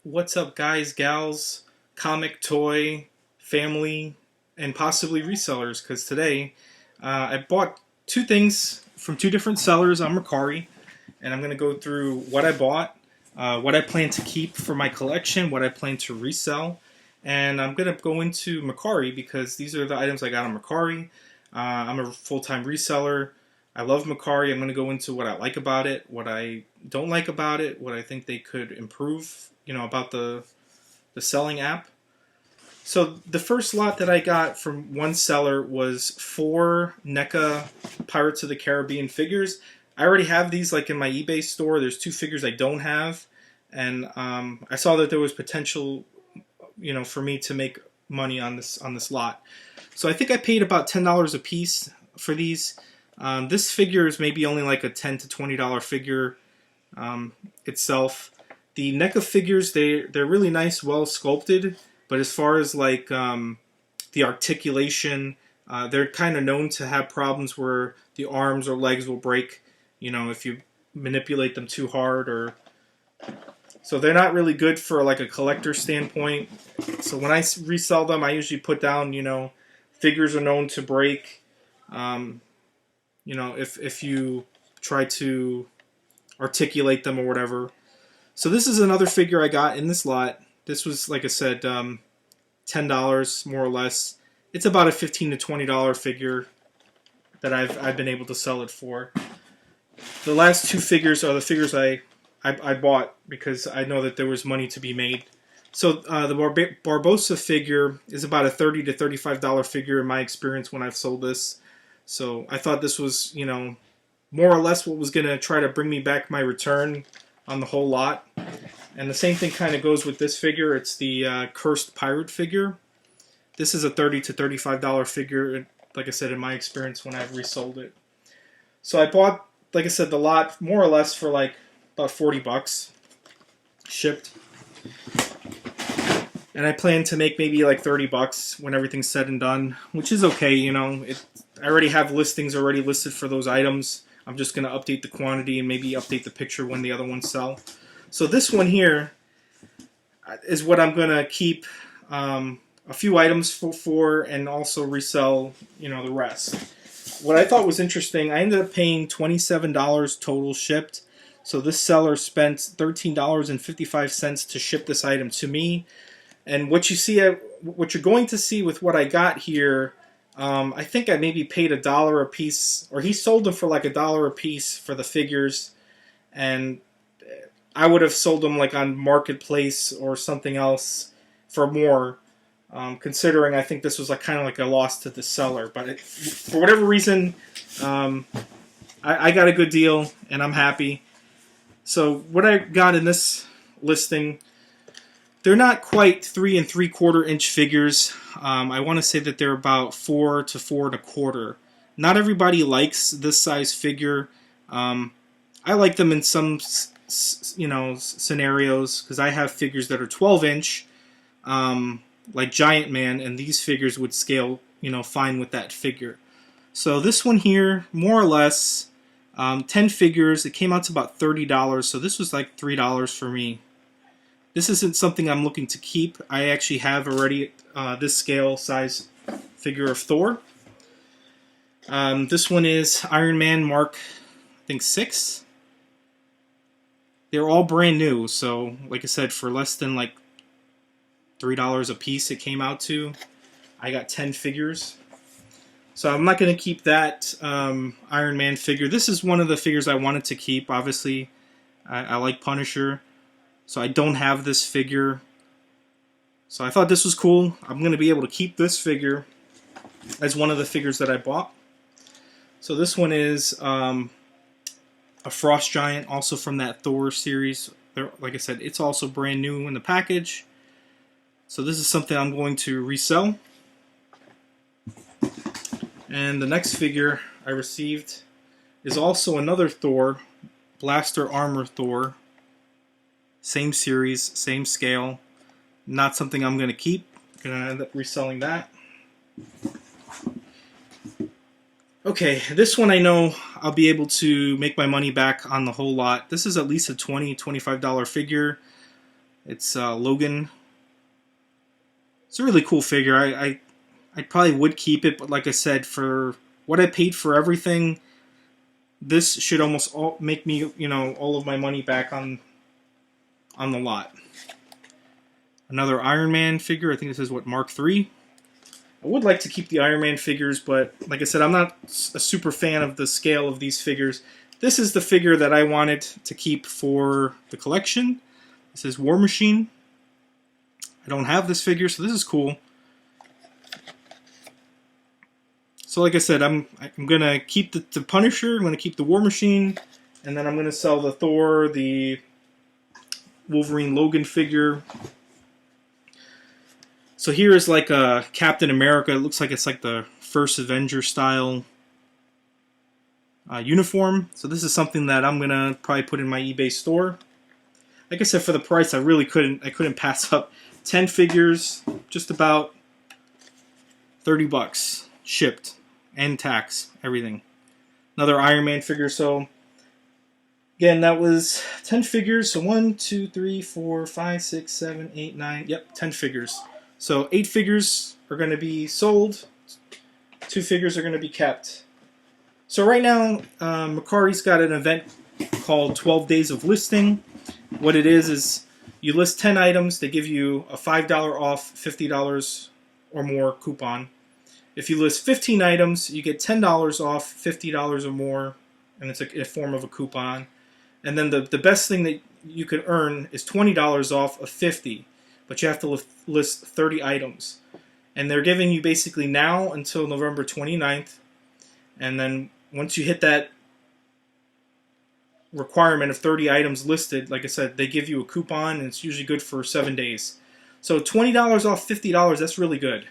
What's up, guys, gals, comic, toy, family, and possibly resellers? Because today I bought two things from two different sellers on Mercari, and I'm going to go through what I bought, what I plan to keep for my collection, what I plan to resell, and I'm going to go into Mercari because these are the items I got on Mercari. I'm a full-time reseller. I love Mercari. I'm going to go into what I like about it, what I don't like about it, what I think they could improve, about the selling app. So the first lot that I got from one seller was 4 Neca Pirates of the Caribbean figures. I already have these like in my eBay store. There's 2 figures I don't have, and I saw that there was potential, for me to make money on this lot. So I think I paid about $10 a piece for these. This figure is maybe only like a $10 to $20 figure itself. The Neca figures, they're really nice, well sculpted, but as far as like the articulation, they're kind of known to have problems where the arms or legs will break, if you manipulate them too hard, so they're not really good for like a collector standpoint. So when I resell them, I usually put down, figures are known to break. If you try to articulate them or whatever. So this is another figure I got in this lot. This was, like I said, $10 more or less. It's about a $15 to $20 figure that I've been able to sell it for. The last 2 figures are the figures I bought because I know that there was money to be made. So the Barbosa figure is about a $30 to $35 figure in my experience when I've sold this. So I thought this was, more or less what was going to try to bring me back my return on the whole lot. And the same thing kind of goes with this figure. It's the Cursed Pirate figure. This is a $30 to $35 figure, like I said, in my experience when I've resold it. So I bought, like I said, the lot more or less for like about $40 shipped. And I plan to make maybe like $30 when everything's said and done, which is okay, I already have listings already listed for those items. I'm just going to update the quantity and maybe update the picture when the other ones sell. So this one here is what I'm going to keep a few items for and also resell, the rest. What I thought was interesting, I ended up paying $27 total shipped. So this seller spent $13.55 to ship this item to me. And what you're going to see with what I got here, I think I maybe paid $1 a piece, or he sold them for like $1 a piece for the figures, and I would have sold them like on Marketplace or something else for more. Considering I think this was like kind of like a loss to the seller, but for whatever reason, I got a good deal and I'm happy. So what I got in this listing, they're not quite 3 3/4 inch figures. I want to say that they're about 4 to 4 1/4. Not everybody likes this size figure. I like them in some, scenarios because I have figures that are 12 inch, like Giant Man, and these figures would scale, fine with that figure. So this one here, more or less, 10 figures. It came out to about $30. So this was like $3 for me. This isn't something I'm looking to keep. I actually have already this scale size figure of Thor. This one is Iron Man Mark, I think 6. They're all brand new, so like I said, for less than like $3 a piece it came out to. I got 10 figures. So I'm not going to keep that Iron Man figure. This is one of the figures I wanted to keep. Obviously, I like Punisher. So I don't have this figure. So I thought this was cool. I'm going to be able to keep this figure as one of the figures that I bought. So this one is a Frost Giant, also from that Thor series. Like I said, it's also brand new in the package. So this is something I'm going to resell. And the next figure I received is also another Thor, Blaster Armor Thor. Same series, same scale. Not something I'm going to keep. Going to end up reselling that. Okay, this one I know I'll be able to make my money back on the whole lot. This is at least a $20, $25 figure. It's Logan. It's a really cool figure. I probably would keep it, but like I said, for what I paid for everything, this should almost make me, all of my money back on the lot. Another Iron Man figure. I think this is what, Mark III. I would like to keep the Iron Man figures, but like I said, I'm not a super fan of the scale of these figures. This is the figure that I wanted to keep for the collection. This is War Machine. I don't have this figure, so this is cool. So like I said, I'm gonna keep the Punisher, I'm gonna keep the War Machine, and then I'm gonna sell the Thor, the Wolverine Logan figure. So here is like a Captain America. It looks like it's like the first Avenger style uniform. So this is something that I'm gonna probably put in my eBay store. Like I said, for the price, I really couldn't pass up. 10 figures, just about $30 shipped and tax, everything. Another Iron Man figure. So again, that was 10 figures. So 1, 2, 3, 4, 5, 6, 7, 8, 9. Yep, 10 figures. So 8 figures are going to be sold. 2 figures are going to be kept. So right now, Mercari's got an event called 12 Days of Listing. What it is you list 10 items. They give you a $5 off $50 or more coupon. If you list 15 items, you get $10 off $50 or more, and it's a form of a coupon. And then the best thing that you could earn is $20 off of 50, but you have to list 30 items. And they're giving you basically now until November 29th, and then once you hit that requirement of 30 items listed, like I said, they give you a coupon, and it's usually good for 7 days. So $20 off $50, that's really good.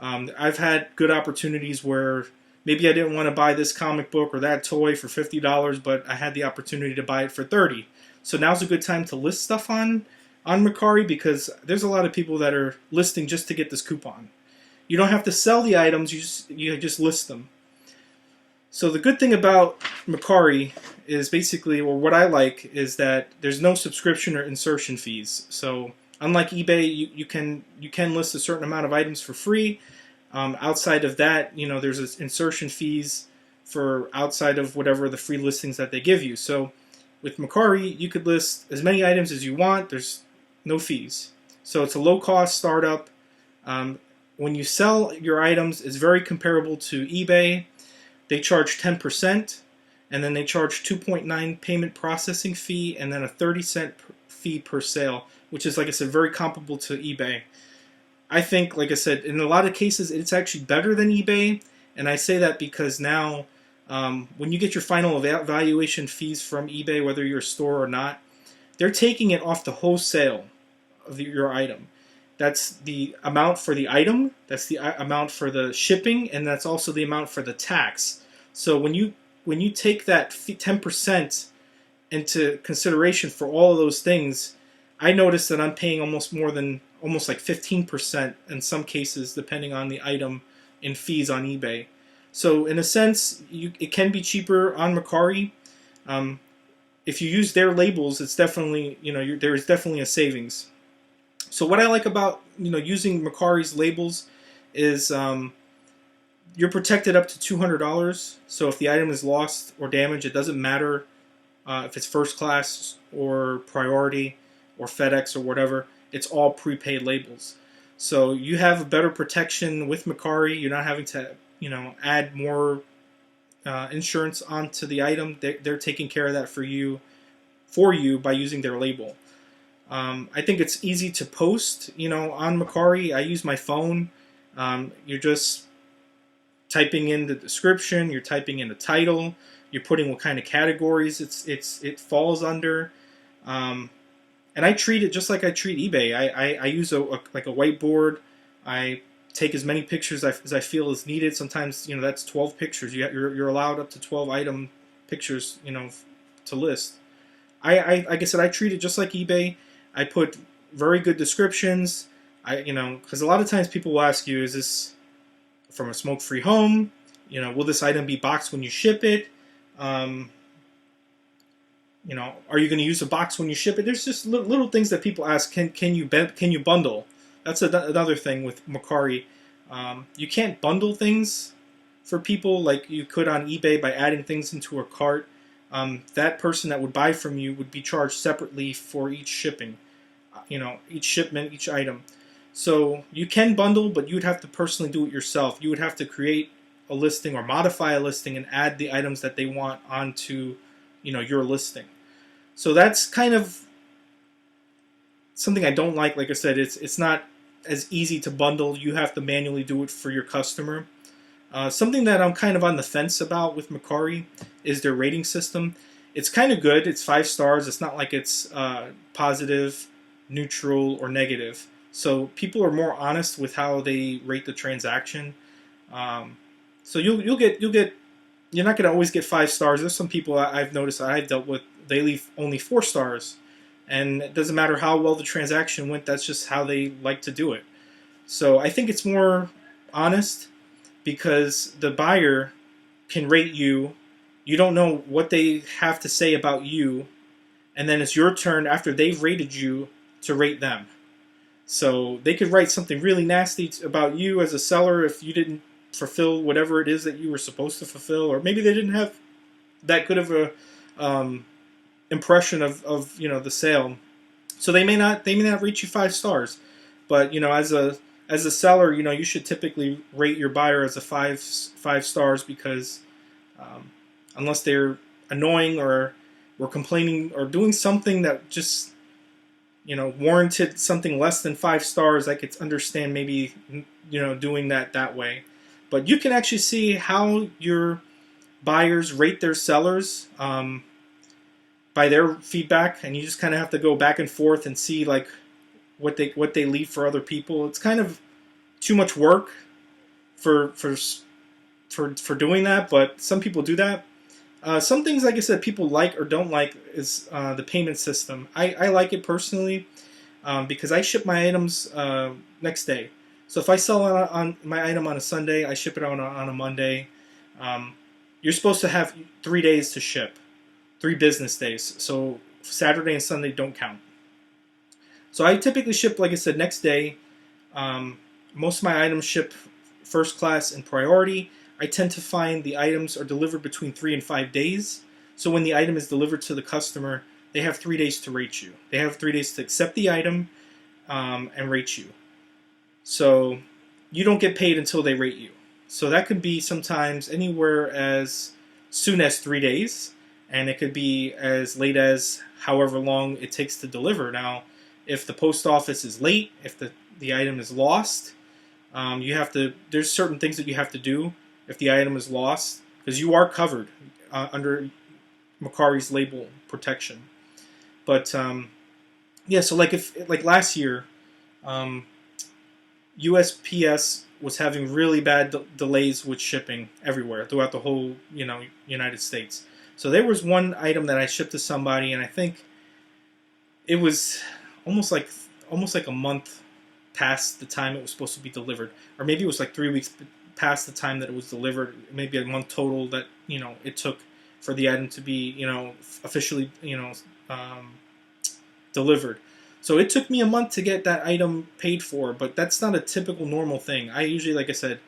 I've had good opportunities where maybe I didn't want to buy this comic book or that toy for $50, but I had the opportunity to buy it for $30. So now's a good time to list stuff on Mercari, because there's a lot of people that are listing just to get this coupon. You don't have to sell the items, you just list them. So the good thing about Mercari is basically, or what I like, is that there's no subscription or insertion fees. So unlike eBay, you can list a certain amount of items for free. Outside of that, there's insertion fees for outside of whatever the free listings that they give you. So with Mercari, you could list as many items as you want. There's no fees. So it's a low-cost startup. When you sell your items, it's very comparable to eBay. They charge 10%, and then they charge 2.9 payment processing fee, and then a 30-cent fee per sale, which is, like I said, very comparable to eBay. I think, like I said, in a lot of cases, it's actually better than eBay, and I say that because now, when you get your final valuation fees from eBay, whether you're a store or not, they're taking it off the wholesale of your item. That's the amount for the item, that's the amount for the shipping, and that's also the amount for the tax. So when you take that 10% into consideration for all of those things, I noticed that I'm paying almost like 15% in some cases, depending on the item, in fees on eBay. So in a sense, it can be cheaper on Mercari. If you use their labels, it's definitely, there is definitely a savings. So what I like about using Mercari's labels is you're protected up to $200. So if the item is lost or damaged, it doesn't matter if it's first class or priority or FedEx or whatever. It's all prepaid labels. So you have a better protection with Mercari. You're not having to add more insurance onto the item. They're taking care of that for you by using their label. I think it's easy to post, on Mercari. I use my phone. You're just typing in the description. You're typing in the title. You're putting what kind of categories it falls under. And I treat it just like I treat eBay. I use a whiteboard. I take as many pictures as I feel is needed. Sometimes that's 12 pictures. You're allowed up to 12 item pictures to list. Like I said, I treat it just like eBay. I put very good descriptions. Because a lot of times people will ask you, is this from a smoke-free home? Will this item be boxed when you ship it? Are you going to use a box when you ship it? There's just little things that people ask. Can you bundle? That's another thing with Mercari. You can't bundle things for people like you could on eBay by adding things into a cart. That person that would buy from you would be charged separately for each shipping. Each shipment, each item. So you can bundle, but you would have to personally do it yourself. You would have to create a listing or modify a listing and add the items that they want onto, your listing. So that's kind of something I don't like. Like I said, it's not as easy to bundle. You have to manually do it for your customer. Something that I'm kind of on the fence about with Mercari is their rating system. It's kind of good. It's 5 stars. It's not like it's positive, neutral, or negative. So people are more honest with how they rate the transaction. So you'll get you're not going to always get 5 stars. There's some people I've noticed I've dealt with, they leave only 4 stars. And it doesn't matter how well the transaction went, that's just how they like to do it. So I think it's more honest because the buyer can rate you. You don't know what they have to say about you. And then it's your turn after they've rated you to rate them. So they could write something really nasty about you as a seller if you didn't fulfill whatever it is that you were supposed to fulfill, or maybe they didn't have that good of a impression of the sale. So they may not rate you 5 stars, but as a seller, you should typically rate your buyer as a 5 stars because unless they're annoying or complaining or doing something that just warranted something less than 5 stars, I could understand maybe doing that way. But you can actually see how your buyers rate their sellers by their feedback, and you just kind of have to go back and forth and see like what they leave for other people. It's kind of too much work for doing that, but some people do that. Some things, like I said, people like or don't like is the payment system. I like it personally because I ship my items next day. So if I sell on my item on a Sunday, I ship it on a Monday. You're supposed to have 3 days to ship, 3 business days. So Saturday and Sunday don't count. So I typically ship, like I said, next day. Most of my items ship first class and priority. I tend to find the items are delivered between 3 and 5 days. So when the item is delivered to the customer, they have 3 days to rate you. They have 3 days to accept the item and rate you. So you don't get paid until they rate you. So that could be sometimes anywhere as soon as 3 days, and it could be as late as however long it takes to deliver. Now, if the post office is late, if the item is lost, there's certain things that you have to do if the item is lost, because you are covered under Mercari's label protection. But so like last year, USPS was having really bad delays with shipping everywhere throughout the whole United States. So there was one item that I shipped to somebody, and I think it was almost like a month past the time it was supposed to be delivered, or maybe it was like 3 weeks past the time that it was delivered. Maybe a month total that it took for the item to be officially delivered. So it took me a month to get that item paid for, but that's not a typical normal thing. I usually, like I said,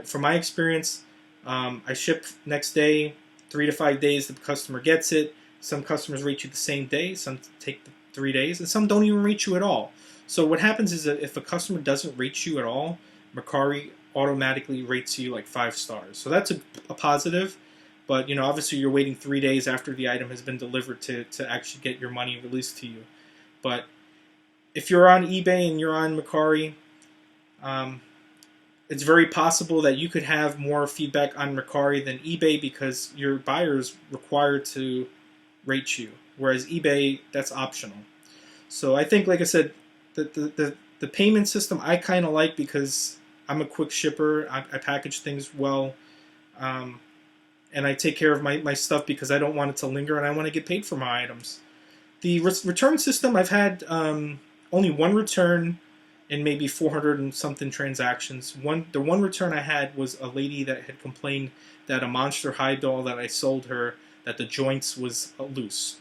from my experience, I ship next day, 3 to 5 days the customer gets it. Some customers rate you the same day, some take 3 days, and some don't even rate you at all. So what happens is that if a customer doesn't rate you at all, Mercari automatically rates you like 5 stars. So that's a positive, but obviously you're waiting 3 days after the item has been delivered to actually get your money released to you. But if you're on eBay and you're on Mercari, it's very possible that you could have more feedback on Mercari than eBay because your buyer is required to rate you, whereas eBay, that's optional. So I think, like I said, the payment system I kind of like because I'm a quick shipper. I package things well, and I take care of my stuff because I don't want it to linger and I want to get paid for my items. The return system, I've had only one return in maybe 400 and something transactions. The one return I had was a lady that had complained that a Monster High doll that I sold her, that the joints was loose.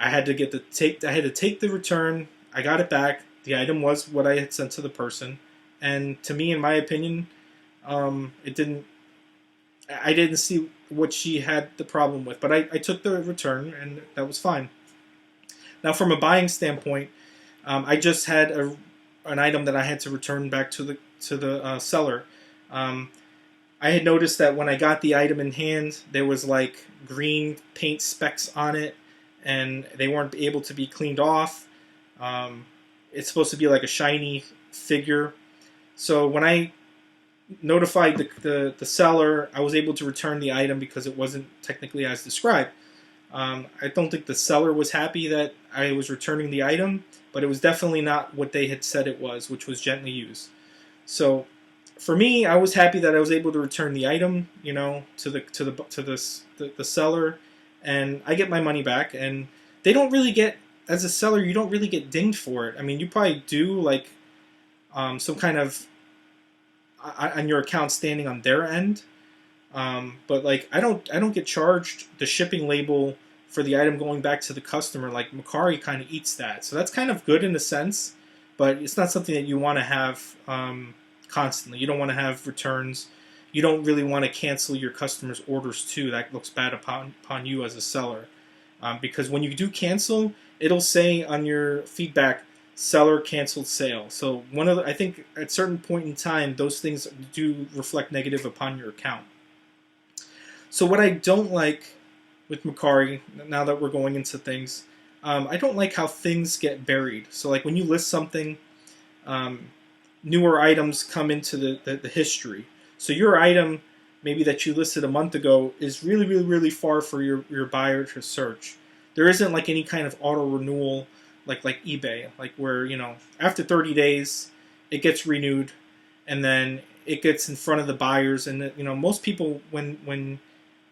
I had to take the return. I got it back. The item was what I had sent to the person, and to me, in my opinion, it didn't. I didn't see what she had the problem with, but I took the return, and that was fine. Now, from a buying standpoint, I just had an item that I had to return back to the seller. I had noticed that when I got the item in hand, there was like green paint specks on it, and they weren't able to be cleaned off. It's supposed to be like a shiny figure. So when I notified the seller, I was able to return the item because it wasn't technically as described. I don't think the seller was happy that I was returning the item, but it was definitely not what they had said it was, which was gently used. So for me, I was happy that I was able to return the item, to the seller, and I get my money back. And they don't really get, as a seller, you don't really get dinged for it. I mean, you probably do like some kind of on your account standing on their end, but like I don't get charged the shipping label for the item going back to the customer. Like Mercari kind of eats that, so that's kind of good in a sense, but it's not something that you want to have constantly. You don't want to have returns. You don't really want to cancel your customers' orders too. That looks bad upon you as a seller, because when you do cancel, it'll say on your feedback, seller canceled sale. So I think at a certain point in time, those things do reflect negative upon your account. So what I don't like with Mercari, now that we're going into things, I don't like how things get buried. So like when you list something, newer items come into the history. So your item, maybe that you listed a month ago, is really, really, really far for your buyer to search. There isn't like any kind of auto renewal like eBay, like where, after 30 days, it gets renewed, and then it gets in front of the buyers. And, most people, when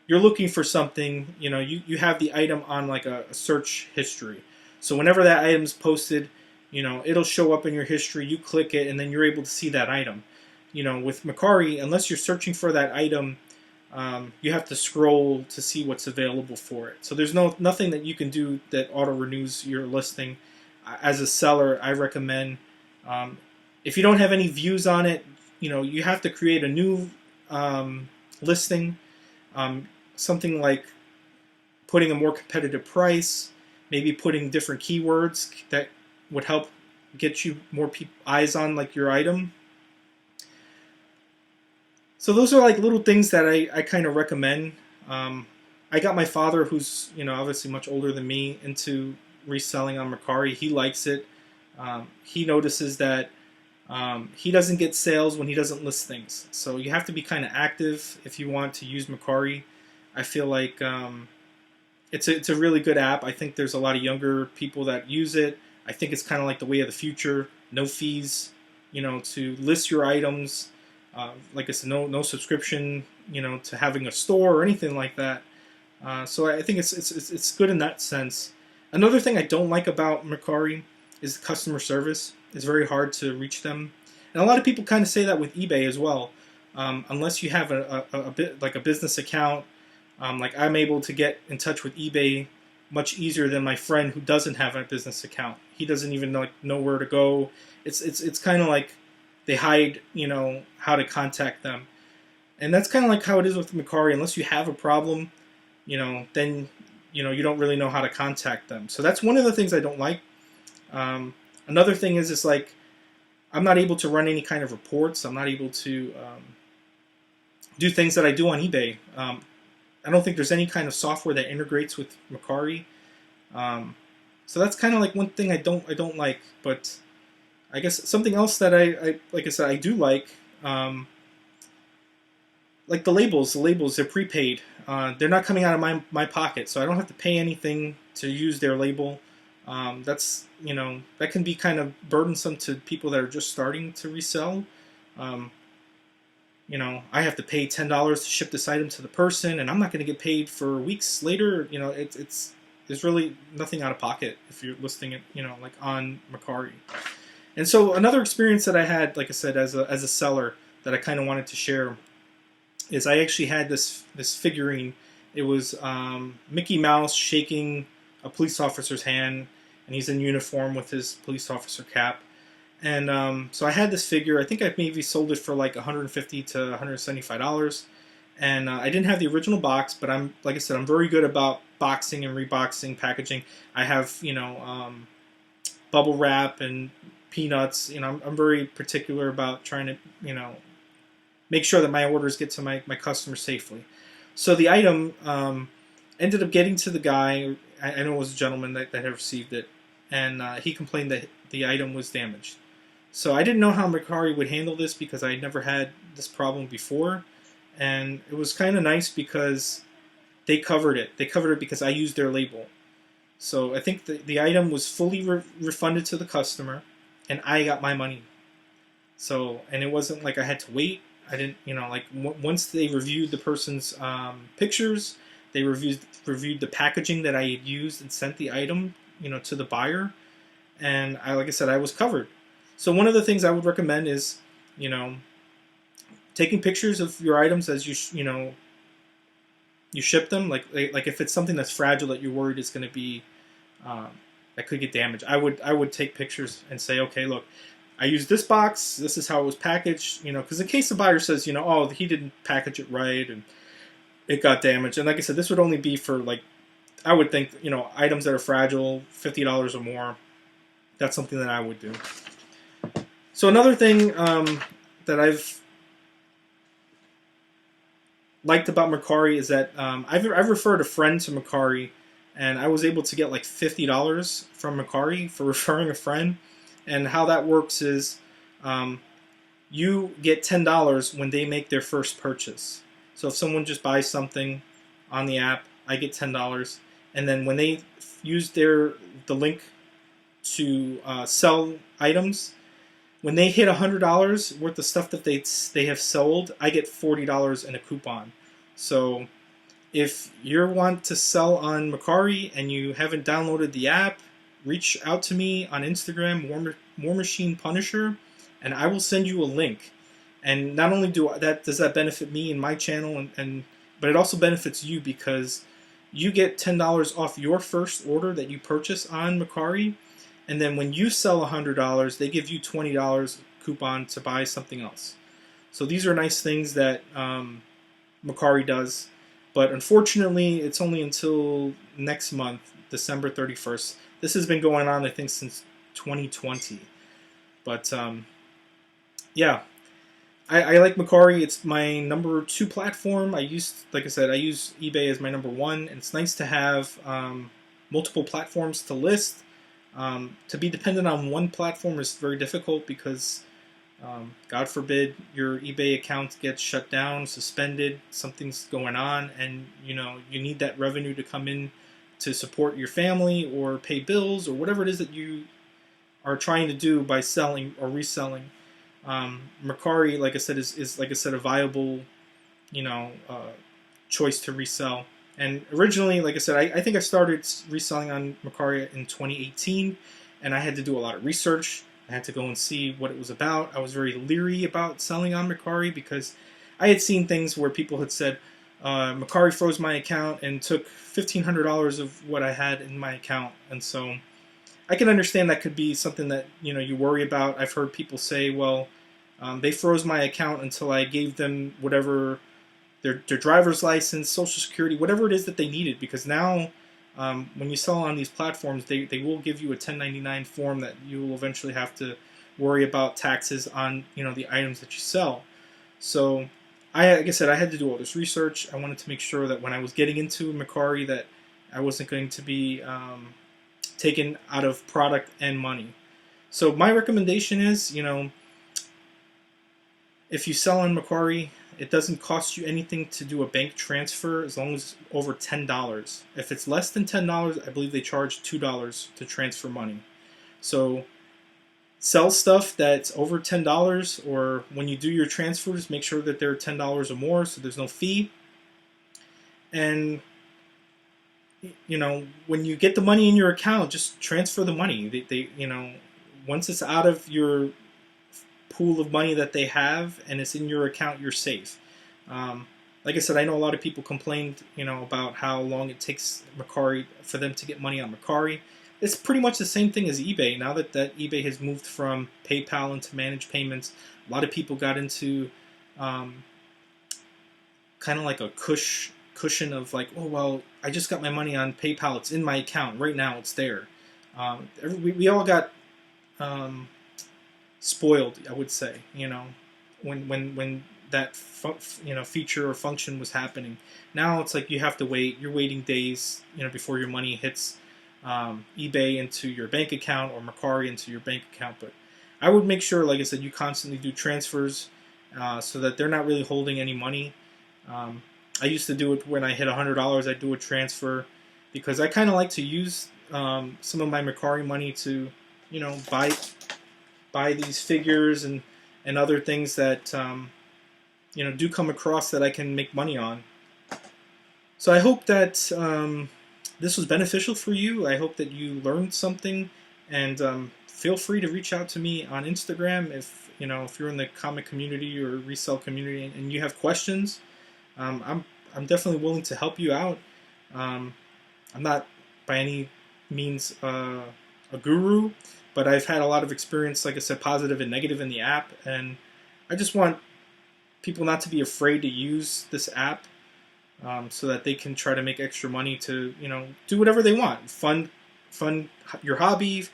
you're looking for something, you have the item on like a search history. So whenever that item's posted, it'll show up in your history, you click it, and then you're able to see that item. With Mercari, unless you're searching for that item, you have to scroll to see what's available for it. So there's nothing that you can do that auto renews your listing. As a seller, I recommend, if you don't have any views on it, you have to create a new listing. Something like putting a more competitive price, maybe putting different keywords that would help get you more eyes on like your item. So those are like little things that I kind of recommend. I got my father, who's obviously much older than me, into reselling on Mercari. He likes it. He notices that he doesn't get sales when he doesn't list things. So you have to be kind of active if you want to use Mercari. I feel like it's a really good app. I think there's a lot of younger people that use it. I think it's kind of like the way of the future. No fees, to list your items. Like I said, no subscription, to having a store or anything like that. So I think it's good in that sense. Another thing I don't like about Mercari is customer service. It's very hard to reach them, and a lot of people kind of say that with eBay as well. Unless you have a bit like a business account, like I'm able to get in touch with eBay much easier than my friend who doesn't have a business account. He doesn't even know where to go. It's kind of like they hide, how to contact them. And that's kind of like how it is with Mercari. Unless you have a problem, then, you don't really know how to contact them. So that's one of the things I don't like. Another thing is it's like I'm not able to run any kind of reports. I'm not able to do things that I do on eBay. I don't think there's any kind of software that integrates with Mercari. So that's kind of like one thing I don't like. But I guess something else that I like I said, I do like the labels. The labels, they're prepaid. They're not coming out of my pocket, so I don't have to pay anything to use their label. That's that can be kind of burdensome to people that are just starting to resell. I have to pay $10 to ship this item to the person, and I'm not going to get paid for weeks later. There's really nothing out of pocket if you're listing it, like on Mercari. And so another experience that I had, like I said, as a seller that I kind of wanted to share is I actually had this figurine. It was Mickey Mouse shaking a police officer's hand, and he's in uniform with his police officer cap. And so I had this figure. I think I maybe sold it for like $150 to $175. And I didn't have the original box, but like I said, I'm very good about boxing and reboxing, packaging. I have, bubble wrap and peanuts. I'm very particular about trying to, make sure that my orders get to my customers safely. So the item ended up getting to the guy. I know it was a gentleman that had received it, and he complained that the item was damaged. So I didn't know how Mercari would handle this because I had never had this problem before, and it was kind of nice because they covered it. They covered it because I used their label. So I think the item was fully refunded to the customer, and I got my money. So, and it wasn't like I had to wait. I didn't, once they reviewed the person's pictures, they reviewed the packaging that I had used and sent the item, to the buyer, and like I said, I was covered. So one of the things I would recommend is, taking pictures of your items as you ship them. Like if it's something that's fragile that you're worried is going to be that could get damaged, I would take pictures and say, okay, look, I used this box. This is how it was packaged. Because in case the buyer says, oh, he didn't package it right and it got damaged. And like I said, this would only be for I would think, items that are fragile, $50 or more. That's something that I would do. So another thing that I've liked about Mercari is that I've referred a friend to Mercari, and I was able to get like $50 from Mercari for referring a friend. And how that works is you get $10 when they make their first purchase. So if someone just buys something on the app, I get $10. And then when they use the link to sell items, when they hit $100 worth of stuff that they have sold, I get $40 in a coupon. So if you want to sell on Mercari and you haven't downloaded the app, reach out to me on Instagram, War Machine Punisher, and I will send you a link. And not only does that benefit me and my channel, but it also benefits you because you get $10 off your first order that you purchase on Mercari. And then when you sell $100, they give you $20 coupon to buy something else. So these are nice things that Mercari does. But unfortunately, it's only until next month, December 31st. This has been going on, I think, since 2020. But yeah, I like Mercari. It's my number 2 platform. Like I said, I use eBay as my number 1. And it's nice to have multiple platforms to list. To be dependent on one platform is very difficult because, God forbid, your eBay account gets shut down, suspended, something's going on, and you need that revenue to come in to support your family or pay bills or whatever it is that you are trying to do by selling or reselling. Mercari, like I said, is like I said, a viable, choice to resell. And originally, like I said, I think I started reselling on Mercari in 2018, and I had to do a lot of research. I had to go and see what it was about. I was very leery about selling on Mercari because I had seen things where people had said, Mercari froze my account and took $1,500 of what I had in my account. And so I can understand that could be something that you worry about. I've heard people say, well, they froze my account until I gave them whatever their driver's license, social security, whatever it is that they needed, because now when you sell on these platforms, they will give you a 1099 form that you will eventually have to worry about taxes on the items that you sell. So like I said, I had to do all this research. I wanted to make sure that when I was getting into Mercari that I wasn't going to be taken out of product and money. So my recommendation is, if you sell on Mercari, it doesn't cost you anything to do a bank transfer as long as it's over $10. If it's less than $10, I believe they charge $2 to transfer money. So sell stuff that's over $10, or when you do your transfers, make sure that they're $10 or more so there's no fee. And when you get the money in your account, just transfer the money. They once it's out of your pool of money that they have and it's in your account, you're safe. like I said, I know a lot of people complained, about how long it takes Mercari for them to get money on Mercari. It's pretty much the same thing as eBay. Now that eBay has moved from PayPal into managed payments, a lot of people got into um, kind of like a cushion of like, oh well, I just got my money on PayPal. It's in my account right now. It's there. We all got spoiled, I would say. When that feature or function was happening. Now it's like you have to wait. You're waiting days, before your money hits eBay into your bank account or Mercari into your bank account. But I would make sure, like I said, you constantly do transfers so that they're not really holding any money. I used to do it when I hit $100. I do a transfer because I kind of like to use some of my Mercari money to, buy these figures and other things that do come across that I can make money on. So I hope that this was beneficial for you. I hope that you learned something, and feel free to reach out to me on Instagram if you're in the comic community or resale community and you have questions. I'm definitely willing to help you out. I'm not by any means a guru, but I've had a lot of experience, like I said, positive and negative in the app, and I just want people not to be afraid to use this app so that they can try to make extra money to, do whatever they want. Fund your hobby,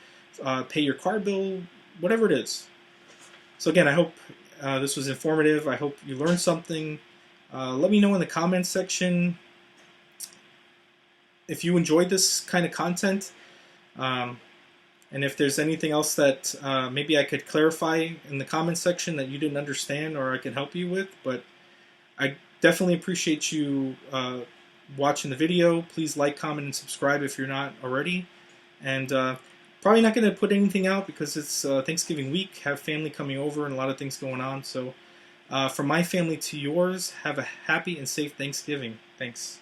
pay your car bill, whatever it is. So again, I hope this was informative. I hope you learned something. Let me know in the comments section if you enjoyed this kind of content. And if there's anything else that maybe I could clarify in the comments section that you didn't understand or I could help you with. But I definitely appreciate you watching the video. Please like, comment, and subscribe if you're not already. And probably not going to put anything out because it's Thanksgiving week. Have family coming over and a lot of things going on. So from my family to yours, have a happy and safe Thanksgiving. Thanks.